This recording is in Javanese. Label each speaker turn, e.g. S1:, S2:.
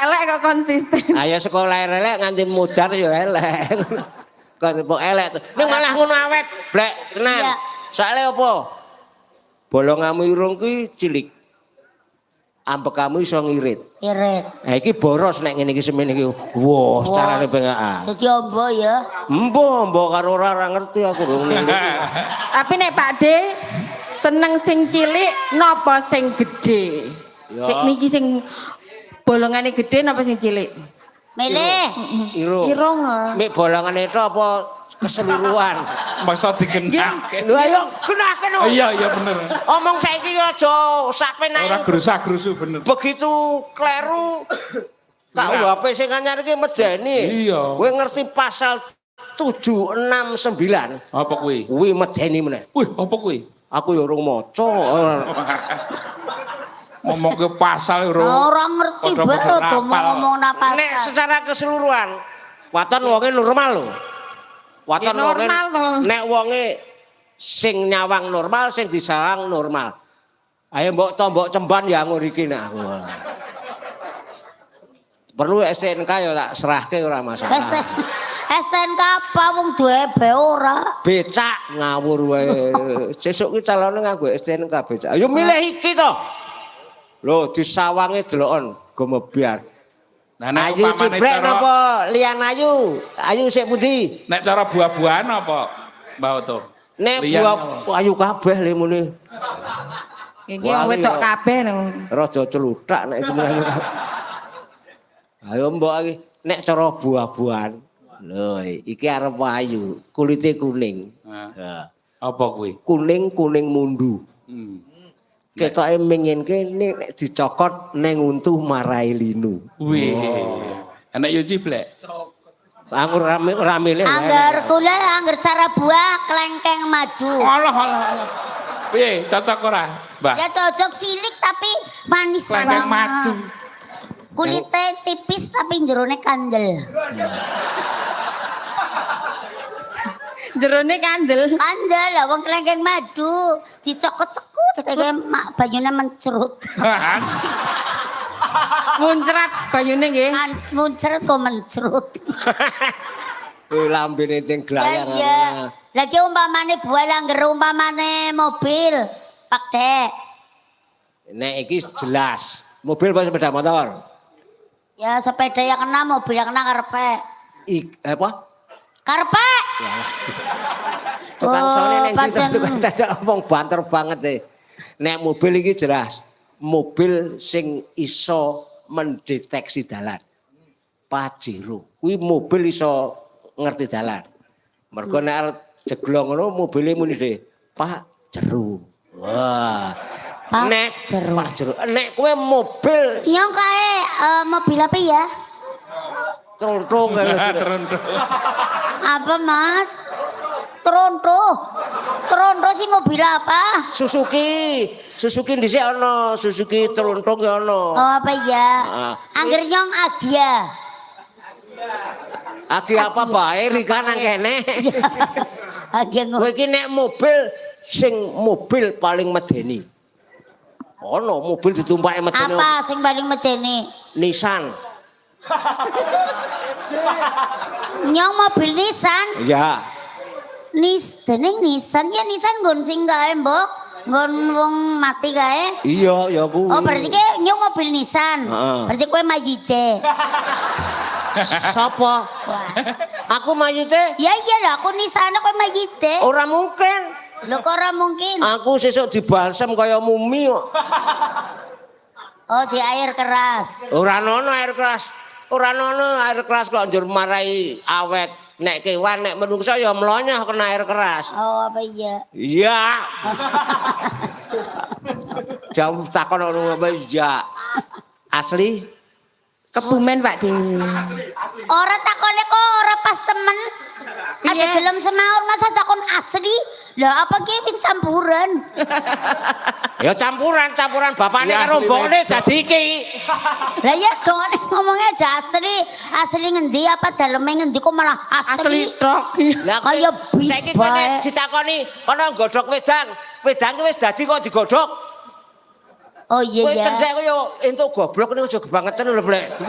S1: elek kok konsisten.
S2: Ayo sekolah elek nganti mudar ya elek. Kon mbok elek. Ning malah ngono awet, blek tenan.
S3: Iya.
S2: Soale apa? Bolonganmu irung kuwi cilik. Ambekamu iso ngirit.
S3: Irit.
S2: Nah iki boros nek ngene iki semene iki. Wah, carane pengaan.
S3: Dadi ombo ya.
S2: Mbok karo ora ngerti aku rung ngene.
S1: Tapi nek Pak D seneng sing cilik napa sing gedhe?
S2: Ya.
S1: Sing niki sing bolongane gedhe napa sing cilik?
S3: Milih.
S2: Irung.
S1: Irung.
S2: Mik bolongane itu apa keseluruhan?
S4: Masa digenake.
S2: Lho ayo genahke no.
S4: Iya bener.
S2: Omong saiki aja sak penake.
S4: Ora gerusak-gerusu bener.
S2: Begitu kleru KUHP sing anyar iki medeni.
S4: Iya.
S2: Kowe ngerti pasal 769.
S4: Apa kuwi?
S2: Kuwi medeni meneh.
S4: Wih, apa kuwi?
S2: Aku ya urung maca.
S4: Ngomong ke pasal
S3: Orang ngerti bae ngomong napa.
S2: Nek secara keseluruhan waton wonge normal lho. Waton
S1: Ya
S2: wonge
S1: normal to.
S2: nek wonge sing nyawang normal, sing disawang normal. Ayo mbok tombok cemban ya ngur iki nek aku. Perlu SNK ya tak serahke ora masalah.
S3: SNK apa wong duwe be ora.
S2: Becak ngawur wae. Sesuk ki calone nganggo SNK becak. Ayo milih iki to. Lho disawange delokon gomebiar.
S4: Nah, nek
S2: Ayu
S4: upamane
S2: cibrek
S4: cara
S2: napa lian ayu? Ayu sik pundi?
S4: nek cara buah-buahan apa? Mbak Oto.
S2: Nek
S4: Lian
S2: buah ayu kabeh le muni.
S1: Iki wedok kabeh lho.
S2: Rada celuthak nek iki ayu. Ayo mbok iki nek cara buah-buahan. Lho iki arep ayu, kulite kuning.
S4: Nah, apa kuwi?
S2: Kuning mundu. Ketoke mengenke nek dicokot neng untu marai linu.
S4: Wih. Enak yo ciblek.
S2: Anggur rame le.
S3: Angger kula angger cara buah klengkeng madu.
S4: Allah. Piye, cocok ora, Mbah?
S3: Ya cocok cilik tapi manis
S4: Klengkeng
S3: banget.
S4: madu.
S3: Kulitnya tipis tapi jerone kandel.
S1: Jerone kandel.
S3: Kandel lah wong klengkeng madu dicokot-cekut mak banyune mencrut.
S1: Muncrat banyune nggih.
S3: Muncrut kok mencrut.
S2: Lambene sing glayang.
S3: Iya. Lagi umpamane buah langger umpamane mobil. Pak Dek.
S2: Nek iki jelas. Mobil apa sepeda motor?
S3: Ya sepeda yang kena mobil yang kena karepe.
S2: Apa?
S3: Karepe.
S2: Tukang sone ning
S3: pancen.
S2: tukang dadak omong banter banget e. Nek mobil iki jelas. Mobil sing iso mendeteksi dalan. Pajero. Kuwi mobil iso ngerti dalan. Mergo nek arep jeglong ngono mobile muni dhe, Pak Jero. Wah. Nek Pak Jero. Nek kowe mobil
S3: Yang kae mobil apa ya?
S2: trontrong
S4: Teruntuk.
S3: Apa Mas? Tronto. Tronto sih mobil apa?
S2: Suzuki dhisik ana, Suzuki trontrong ya ana.
S3: Oh apa ya? Angger nyong Agia.
S2: Aki apa bae Rika nang kene.
S3: Agia
S2: Kowe iki nek mobil paling medeni. Ono mobil ditumpake medeni.
S3: apa sing paling medeni?
S2: Nissan.
S3: Nyong mobil Nissan.
S2: Ya.
S3: Dening Nissan ya Nissan nggon sing gawe mbok. Nggon wong mati gawe.
S2: Iya, ya kuwi.
S3: Oh berarti ke nyong mobil Nissan.
S2: Heeh.
S3: Berarti kowe Majide.
S2: Sapa? Aku mayite?
S3: Ya iya lah aku Nissan kowe Majide.
S2: Ora mungkin.
S3: Lho kok ora mungkin.
S2: Aku sesuk dibalsem kaya mumi kok.
S3: Oh di air keras.
S2: Ora ono air keras. Ora ono air keras kok njur marai awet. Nek kewan nek menungso ya mlonyoh kena air keras.
S3: Oh apa iya?
S2: Iya. Jam takon ono apa iya. Asli?
S1: Kebumen Pak D.
S3: Ora takone kok ora pas temen. Aja
S1: Iya.
S3: gelem semaur masa takon asli. Lah apa ki wis campuran?
S2: Ya campuran bapakne
S4: Ya,
S2: karo
S4: asli
S2: mbokne
S4: wedok.
S2: dadi iki.
S3: Lah ya dong ngomongnya aja asli. Asli ngendi apa daleme ngendi kok malah
S1: Asli
S3: asli.
S1: trok.
S2: Lah
S3: Kaya bis
S2: saiki kene
S3: bae.
S2: ditakoni kono nggodhog wedang. Wedang ki wis dadi kok digodhog.
S3: Oh iya
S2: Kowe
S3: ya.
S2: cendhek koyo entuk goblok niku aja kebangetan lho, Blek.